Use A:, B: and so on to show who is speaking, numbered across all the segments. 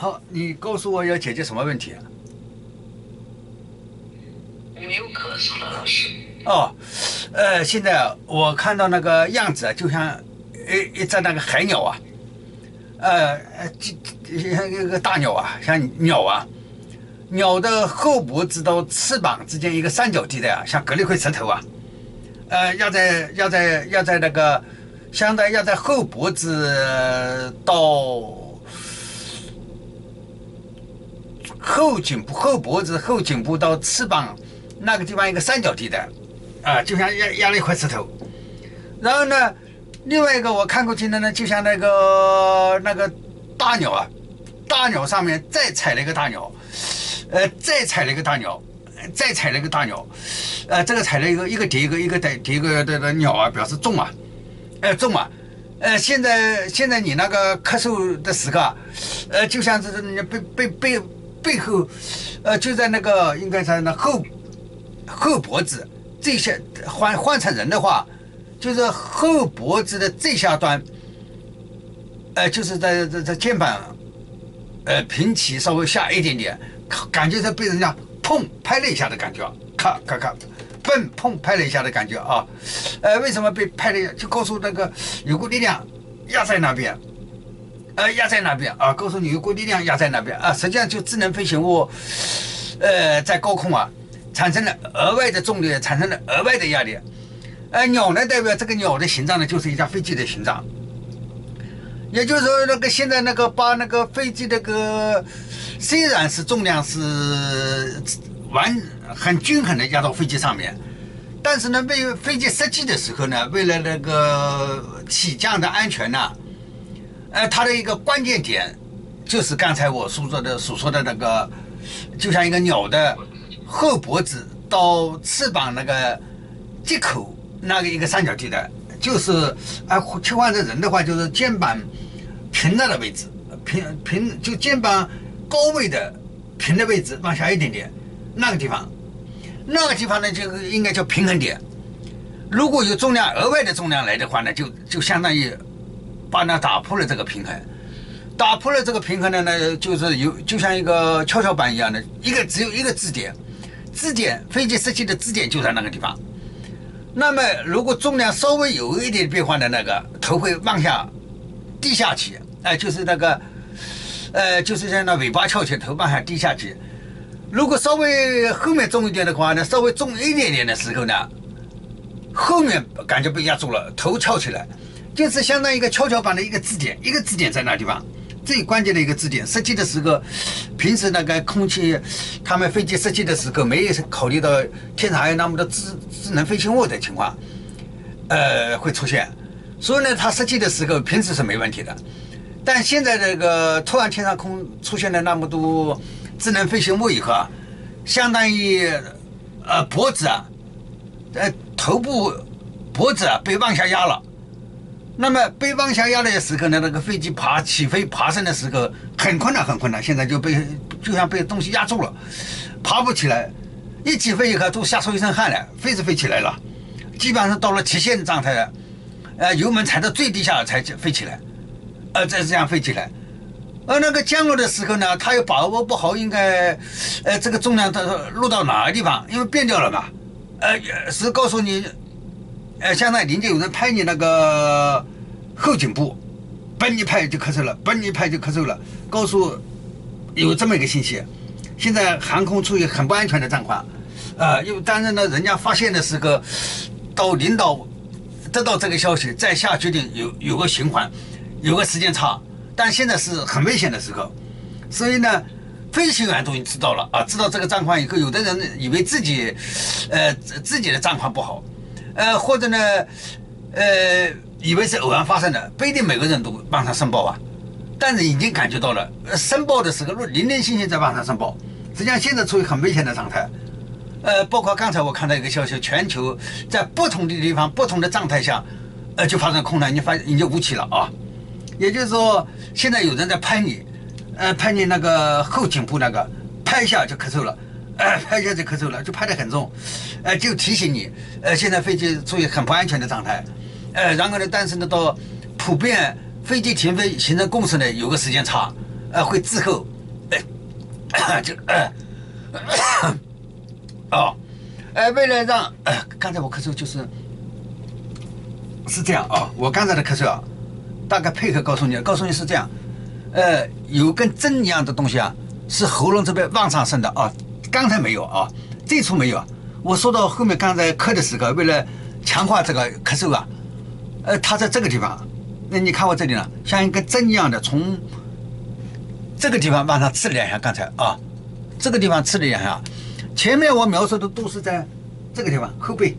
A: 好，你告诉我要解决什么问题啊？
B: 我没有咳嗽了，老师。
A: 哦，现在我看到那个样子啊，就像一只那个海鸟啊，像一个大鸟啊，像鸟啊，鸟的后脖子到翅膀之间一个三角地带啊，像隔了一块石头啊，要在那个，相当于要在后脖子到后脖子后颈部到翅膀那个地方一个三角地带，就像压了一块石头。然后呢，另外一个我看过去的呢，就像那个大鸟啊，大鸟上面再踩了一个大鸟，再踩了一个大鸟，再踩了一个大鸟，这个踩了一个叠一个叠一个的鸟啊，表示重啊，重啊。现在你那个咳嗽的时刻啊，就像是你背后，就在那个应该在那后脖子这些换成人的话，就是后脖子的这下端，就是在肩膀，平起稍微下一点点，感觉是被人家碰拍了一下的感觉，咔咔咔，碰拍了一下的感觉啊，为什么被拍了一下？就告诉那个有股力量压在那边。压在那边啊，告诉你有股力量压在那边啊，实际上就智能飞行物，在高空啊，产生了额外的重力，产生了额外的压力。鸟呢，代表这个鸟的形状呢，就是一架飞机的形状。也就是说，那个现在那个把那个飞机那个虽然是重量是很均衡的压到飞机上面，但是呢，为飞机设计的时候呢，为了那个起降的安全呢。它的一个关键点就是刚才我所说的那个，就像一个鸟的后脖子到翅膀那个接口那个一个三角地带，就是切换成人的话，就是肩膀平了的位置，平就肩膀高位的平的位置往下一点点，那个地方呢就应该叫平衡点。如果有额外的重量来的话呢，就相当于把它打破了这个平衡，打破了这个平衡呢，就是就像一个跷跷板一样的，只有一个支点，飞机设计的支点就在那个地方。那么如果重量稍微有一点变化的那个头会往下低下去，就是那个就是像那尾巴翘起，头往下低下去。如果稍微后面重一点的话呢，稍微重一点点的时候呢，后面感觉被压住了，头翘起来。就是相当于一个跷跷板的一个支点在那地方，最关键的一个支点。设计的时候，平时那个空气，他们飞机设计的时候没有考虑到天上还有那么多智能飞行物的情况，会出现。所以呢，他设计的时候平时是没问题的，但现在这个突然天上空出现了那么多智能飞行物以后啊，相当于脖子啊，头部脖子啊被往下压了。那么被往下压的时候呢，那个飞机起飞爬升的时候很困难，现在就像被东西压住了，爬不起来。一起飞以后都吓出一身汗来，飞是飞起来了，基本上到了极限状态了，油门踩到最低下才飞起来，再这样飞起来。而那个降落的时候呢，它又把握不好，应该这个重量它落到哪个地方，因为变掉了嘛，是告诉你。相当于邻居有人拍你那个后颈部，嘣一拍就咳嗽了，告诉有这么一个信息。现在航空处于很不安全的状况，当然呢，人家发现的时候，到领导得到这个消息，再下决定有个循环，有个时间差，但现在是很危险的时候，所以呢，飞行员都已经知道了知道这个状况以后，有的人以为自己的状况不好。或者呢，以为是偶然发生的，不一定每个人都往上申报啊。但是已经感觉到了，申报的时候零零星星在往上申报，实际上现在处于很危险的状态。包括刚才我看到一个消息，全球在不同的地方、不同的状态下，就发生空难，你就误起了啊。也就是说，现在有人在拍你那个后颈部那个，拍一下就咳嗽了。拍一下就咳嗽了，就拍得很重，就提醒你，现在飞机处于很不安全的状态，然后呢，但是呢，到普遍飞机停飞形成共识呢，有个时间差，会滞后，这个哦，为了让刚才我咳嗽是这样啊，我刚才的咳嗽啊，大概配合告诉你是这样，有根针一样的东西啊，是喉咙这边往上升的啊，刚才没有啊，这处没有。我说到后面刚才咳的时候，为了强化这个咳嗽啊，它在这个地方，那你看我这里呢，像一根针一样的，从这个地方往上刺了两下，刚才啊，这个地方刺了两下，前面我描述的都是在这个地方后背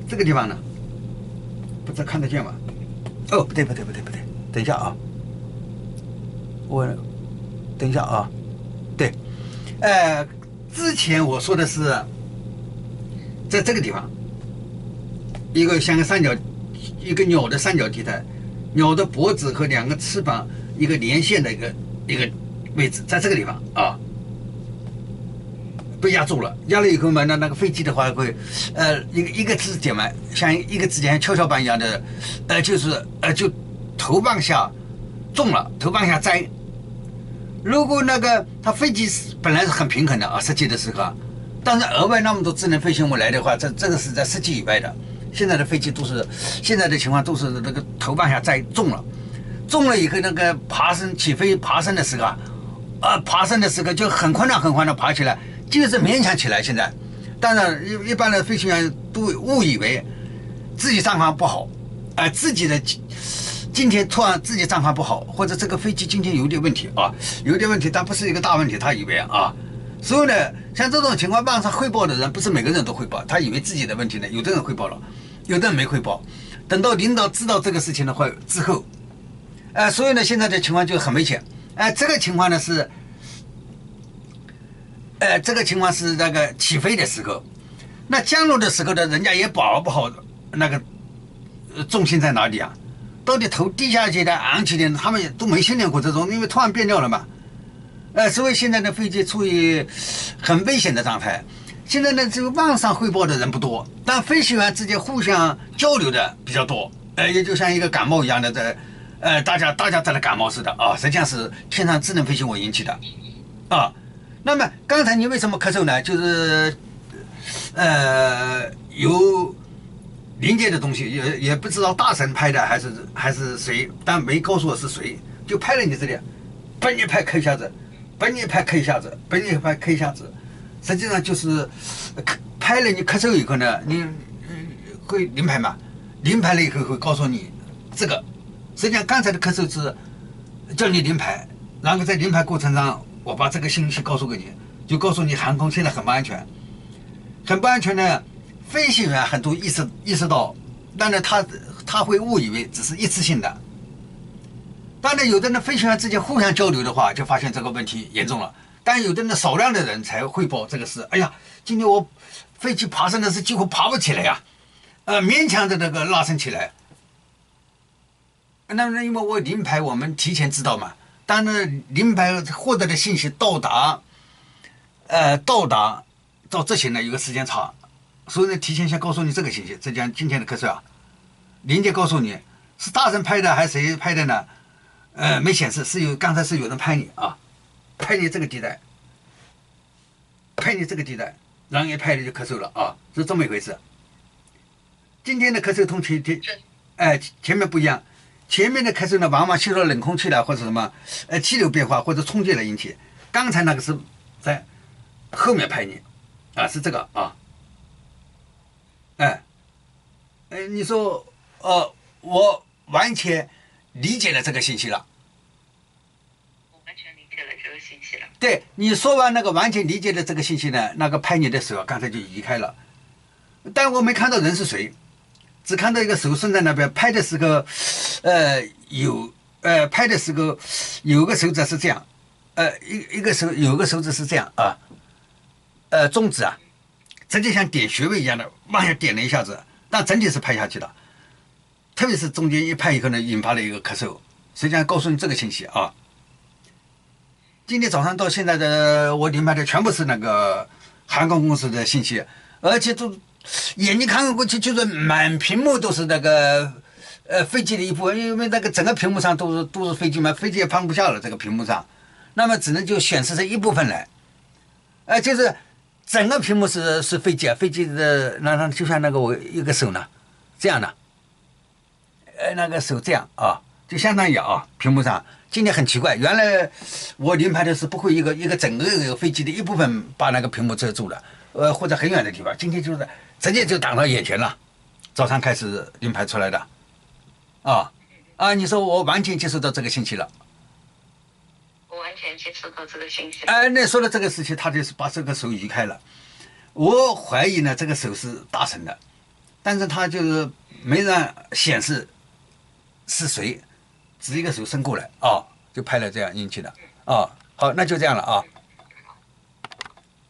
A: 这个地方呢，不知道看得见吗？哦，不对，等一下啊，我等一下啊，对，之前我说的是在这个地方，一个像个三角，一个鸟的三角体的，鸟的脖子和两个翅膀一个连线的一个位置，在这个地方啊，被压住了。压了以后嘛，那个飞机的话会，一个支点嘛，像一个支点像跷跷板一样的，就头往下重了，头往下栽。如果那个它飞机本来是很平衡的啊，设计的时候啊，但是额外那么多智能飞行物来的话，这个是在设计以外的。现在的飞机都是现在的情况都是那个头往下栽重了以后，那个起飞爬升的时候爬升的时候就很困难的爬起来，就是勉强起来。现在，当然一般的飞行员都误以为自己状况不好，自己的今天突然自己状况不好，或者这个飞机今天有点问题啊，但不是一个大问题，他以为啊。所以呢，像这种情况网上汇报的人，不是每个人都汇报，他以为自己的问题呢，有的人汇报了，有的人没汇报。等到领导知道这个事情的话之后，所以呢，现在的情况就很危险。这个情况呢是，那个起飞的时候，那降落的时候呢，人家也把握不好那个重心在哪里啊？到底头低下去的、昂起的，他们也都没训练过这种，因为突然变掉了嘛。所以现在的飞机处于很危险的状态。现在呢，这个网上汇报的人不多，但飞行员之间互相交流的比较多。也就像一个感冒一样的，大家在那感冒似的啊，实际上是天上智能飞行物引起的啊。那么刚才你为什么咳嗽呢？就是有临界的东西，也不知道大神拍的还是谁，但没告诉我是谁，就拍了你这里，嘣一拍咳一下子。本你拍咳一下子，实际上就是拍了你咳嗽以后呢，你会临拍嘛？临拍了以后会告诉你这个，实际上刚才的咳嗽是叫你临拍，然后在临拍过程中，我把这个信息告诉给你，就告诉你航空现在很不安全，很不安全呢。飞行员很多意识到，但是他会误以为只是一次性的。当然，有的人飞行员之间互相交流的话，就发现这个问题严重了。但有的人少量的人才汇报这个事。哎呀，今天我飞机爬升的是几乎爬不起来呀，勉强的那个拉升起来。那因为我临排我们提前知道嘛，当然临排获得的信息到达到执行呢有个时间差，所以呢提前先告诉你这个信息。这讲今天的课程啊，临界告诉你是大神拍的还是谁拍的呢？没显示，刚才是有人拍你啊，拍你这个地带，然后一拍你就咳嗽了啊，是这么一回事。今天的咳嗽同前面不一样，前面的咳嗽呢，往往吸入冷空气了或者什么气流变化或者冲击来引起，刚才那个是在后面拍你啊，是这个啊，你说我完全理解了这个信息了。
B: 我完全理解了这个信息了。
A: 对，你说完那个完全理解了这个信息呢，那个拍你的手刚才就移开了，但我没看到人是谁，只看到一个手伸在那边。拍的时候，拍的时候有个手指是这样，一个手有个手指是这样啊，中指啊，直接像点穴位一样的往下点了一下子，但整体是拍下去的。特别是中间一拍以后呢，引发了一个咳嗽。实际上告诉你这个信息啊。今天早上到现在的我临拍的全部是那个航空公司的信息，而且都眼睛看过去就是满屏幕都是那个飞机的一部分，因为那个整个屏幕上都是飞机嘛，飞机也放不下了这个屏幕上，那么只能就显示这一部分来，就是整个屏幕是飞机啊，飞机的那就像那个我一个手呢，这样的，那个手这样啊，就相当于啊，屏幕上今天很奇怪，原来我临拍的是不会一个整个飞机的一部分把那个屏幕遮住了，或者很远的地方，今天就是直接就挡到眼前了，早上开始临拍出来的，你说我完全接受到这个信息了。
B: 我完全接受到这个信息。
A: 那说了这个事情，他就是把这个手移开了。我怀疑呢，这个手是大神的，但是他就是没让显示是谁，只一个手伸过来就拍了这样引起的好，那就这样了